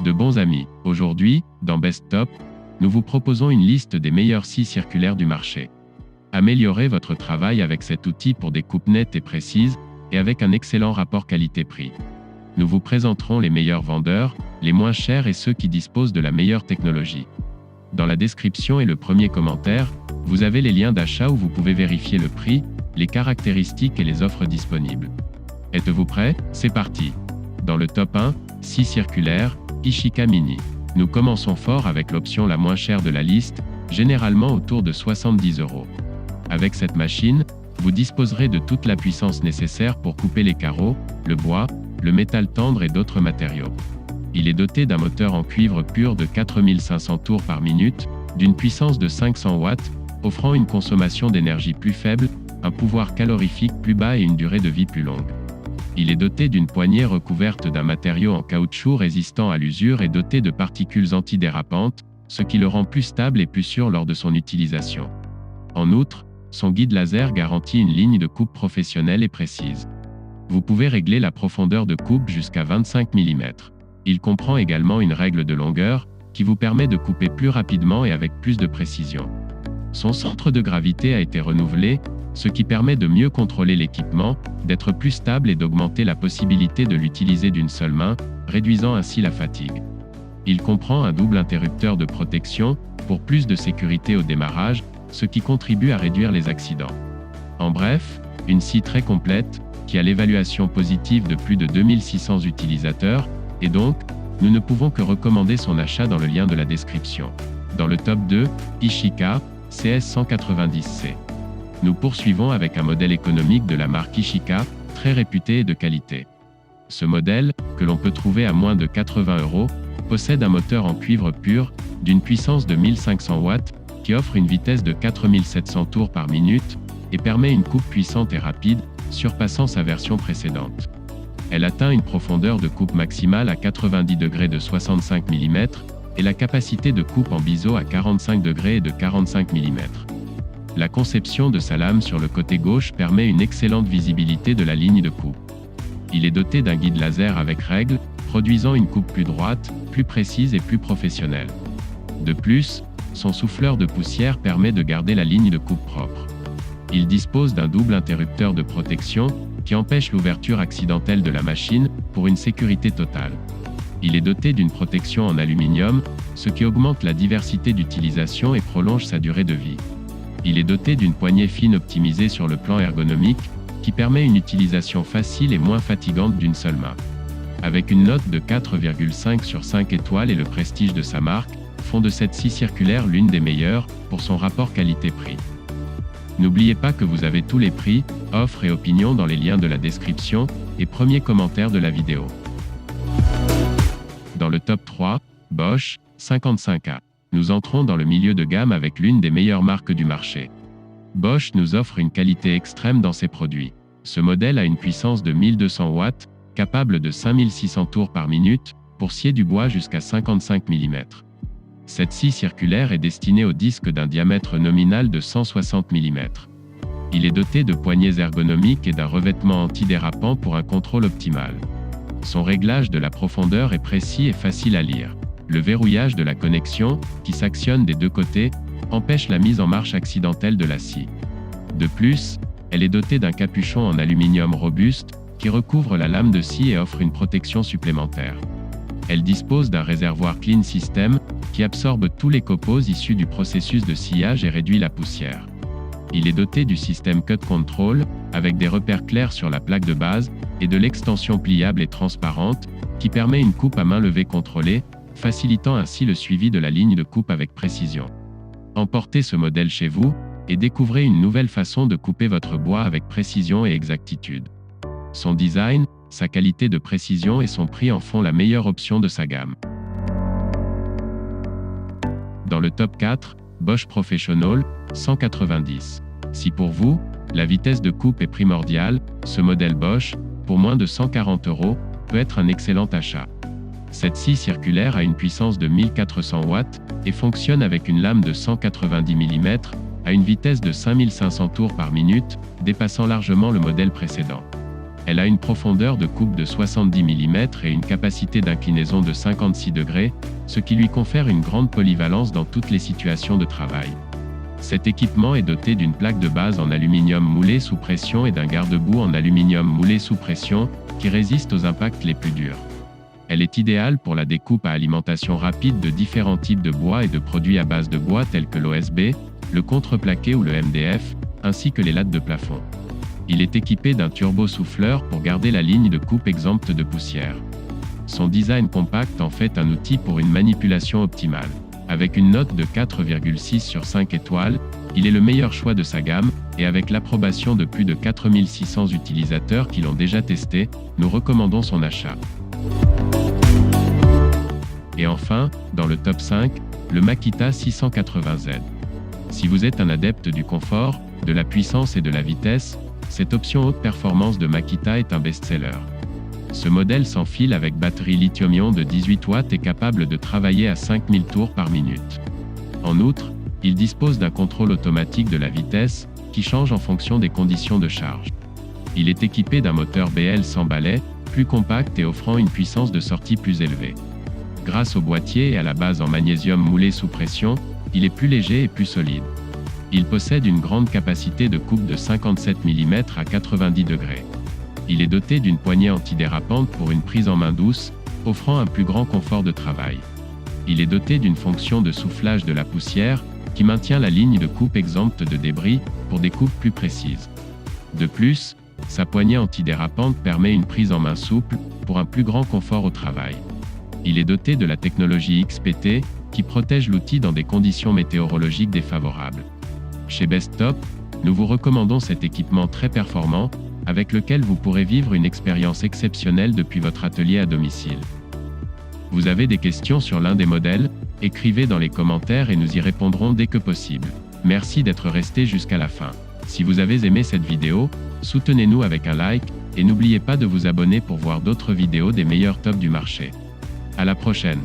De bons amis, aujourd'hui, dans Best Top, nous vous proposons une liste des meilleures scies circulaires du marché. Améliorez votre travail avec cet outil pour des coupes nettes et précises, et avec un excellent rapport qualité-prix. Nous vous présenterons les meilleurs vendeurs, les moins chers et ceux qui disposent de la meilleure technologie. Dans la description et le premier commentaire, vous avez les liens d'achat où vous pouvez vérifier le prix, les caractéristiques et les offres disponibles. Êtes-vous prêts? C'est parti! Dans le top 1, scie circulaire, Ishika Mini. Nous commençons fort avec l'option la moins chère de la liste, généralement autour de 70 €. Avec cette machine, vous disposerez de toute la puissance nécessaire pour couper les carreaux, le bois, le métal tendre et d'autres matériaux. Il est doté d'un moteur en cuivre pur de 4500 tours par minute, d'une puissance de 500 watts, offrant une consommation d'énergie plus faible, un pouvoir calorifique plus bas et une durée de vie plus longue. Il est doté d'une poignée recouverte d'un matériau en caoutchouc résistant à l'usure et doté de particules antidérapantes, ce qui le rend plus stable et plus sûr lors de son utilisation. En outre, son guide laser garantit une ligne de coupe professionnelle et précise. Vous pouvez régler la profondeur de coupe jusqu'à 25 mm. Il comprend également une règle de longueur, qui vous permet de couper plus rapidement et avec plus de précision. Son centre de gravité a été renouvelé, ce qui permet de mieux contrôler l'équipement, d'être plus stable et d'augmenter la possibilité de l'utiliser d'une seule main, réduisant ainsi la fatigue. Il comprend un double interrupteur de protection, pour plus de sécurité au démarrage, ce qui contribue à réduire les accidents. En bref, une scie très complète, qui a l'évaluation positive de plus de 2600 utilisateurs, et donc, nous ne pouvons que recommander son achat dans le lien de la description. Dans le top 2, Ishika, CS190C. Nous poursuivons avec un modèle économique de la marque Ishika, très réputé et de qualité. Ce modèle, que l'on peut trouver à moins de 80 €, possède un moteur en cuivre pur, d'une puissance de 1500 watts, qui offre une vitesse de 4700 tours par minute, et permet une coupe puissante et rapide, surpassant sa version précédente. Elle atteint une profondeur de coupe maximale à 90 degrés de 65 mm, et la capacité de coupe en biseau à 45 degrés et de 45 mm. La conception de sa lame sur le côté gauche permet une excellente visibilité de la ligne de coupe. Il est doté d'un guide laser avec règle, produisant une coupe plus droite, plus précise et plus professionnelle. De plus, son souffleur de poussière permet de garder la ligne de coupe propre. Il dispose d'un double interrupteur de protection, qui empêche l'ouverture accidentelle de la machine, pour une sécurité totale. Il est doté d'une protection en aluminium, ce qui augmente la diversité d'utilisation et prolonge sa durée de vie. Il est doté d'une poignée fine optimisée sur le plan ergonomique, qui permet une utilisation facile et moins fatigante d'une seule main. Avec une note de 4,5 sur 5 étoiles et le prestige de sa marque, font de cette scie circulaire l'une des meilleures, pour son rapport qualité-prix. N'oubliez pas que vous avez tous les prix, offres et opinions dans les liens de la description, et premier commentaire de la vidéo. Dans le top 3, Bosch, 55A. Nous entrons dans le milieu de gamme avec l'une des meilleures marques du marché. Bosch nous offre une qualité extrême dans ses produits. Ce modèle a une puissance de 1200 watts, capable de 5600 tours par minute, pour scier du bois jusqu'à 55 mm. Cette scie circulaire est destinée au disque d'un diamètre nominal de 160 mm. Il est doté de poignées ergonomiques et d'un revêtement antidérapant pour un contrôle optimal. Son réglage de la profondeur est précis et facile à lire. Le verrouillage de la connexion, qui s'actionne des deux côtés, empêche la mise en marche accidentelle de la scie. De plus, elle est dotée d'un capuchon en aluminium robuste, qui recouvre la lame de scie et offre une protection supplémentaire. Elle dispose d'un réservoir Clean System, qui absorbe tous les copeaux issus du processus de sciage et réduit la poussière. Il est doté du système Cut Control, avec des repères clairs sur la plaque de base, et de l'extension pliable et transparente, qui permet une coupe à main levée contrôlée, facilitant ainsi le suivi de la ligne de coupe avec précision. Emportez ce modèle chez vous, et découvrez une nouvelle façon de couper votre bois avec précision et exactitude. Son design, sa qualité de précision et son prix en font la meilleure option de sa gamme. Dans le top 4, Bosch Professional, 190. Si pour vous, la vitesse de coupe est primordiale, ce modèle Bosch, pour moins de 140 €, peut être un excellent achat. Cette scie circulaire a une puissance de 1400 watts, et fonctionne avec une lame de 190 mm, à une vitesse de 5500 tours par minute, dépassant largement le modèle précédent. Elle a une profondeur de coupe de 70 mm et une capacité d'inclinaison de 56 degrés, ce qui lui confère une grande polyvalence dans toutes les situations de travail. Cet équipement est doté d'une plaque de base en aluminium moulé sous pression et d'un garde-boue en aluminium moulé sous pression, qui résiste aux impacts les plus durs. Elle est idéale pour la découpe à alimentation rapide de différents types de bois et de produits à base de bois tels que l'OSB, le contreplaqué ou le MDF, ainsi que les lattes de plafond. Il est équipé d'un turbo-souffleur pour garder la ligne de coupe exempte de poussière. Son design compact en fait un outil pour une manipulation optimale. Avec une note de 4,6 sur 5 étoiles, il est le meilleur choix de sa gamme, et avec l'approbation de plus de 4600 utilisateurs qui l'ont déjà testé, nous recommandons son achat. Et enfin, dans le top 5, le Makita 680Z. Si vous êtes un adepte du confort, de la puissance et de la vitesse, cette option haute performance de Makita est un best-seller. Ce modèle sans fil avec batterie lithium-ion de 18 watts est capable de travailler à 5000 tours par minute. En outre, il dispose d'un contrôle automatique de la vitesse, qui change en fonction des conditions de charge. Il est équipé d'un moteur BL sans balai, plus compact et offrant une puissance de sortie plus élevée. Grâce au boîtier et à la base en magnésium moulé sous pression, il est plus léger et plus solide. Il possède une grande capacité de coupe de 57 mm à 90 degrés. Il est doté d'une poignée antidérapante pour une prise en main douce, offrant un plus grand confort de travail. Il est doté d'une fonction de soufflage de la poussière, qui maintient la ligne de coupe exempte de débris, pour des coupes plus précises. De plus, sa poignée antidérapante permet une prise en main souple, pour un plus grand confort au travail. Il est doté de la technologie XPT, qui protège l'outil dans des conditions météorologiques défavorables. Chez Bestop, nous vous recommandons cet équipement très performant, avec lequel vous pourrez vivre une expérience exceptionnelle depuis votre atelier à domicile. Vous avez des questions sur l'un des modèles? Écrivez dans les commentaires et nous y répondrons dès que possible. Merci d'être resté jusqu'à la fin. Si vous avez aimé cette vidéo, soutenez-nous avec un like, et n'oubliez pas de vous abonner pour voir d'autres vidéos des meilleurs tops du marché. À la prochaine!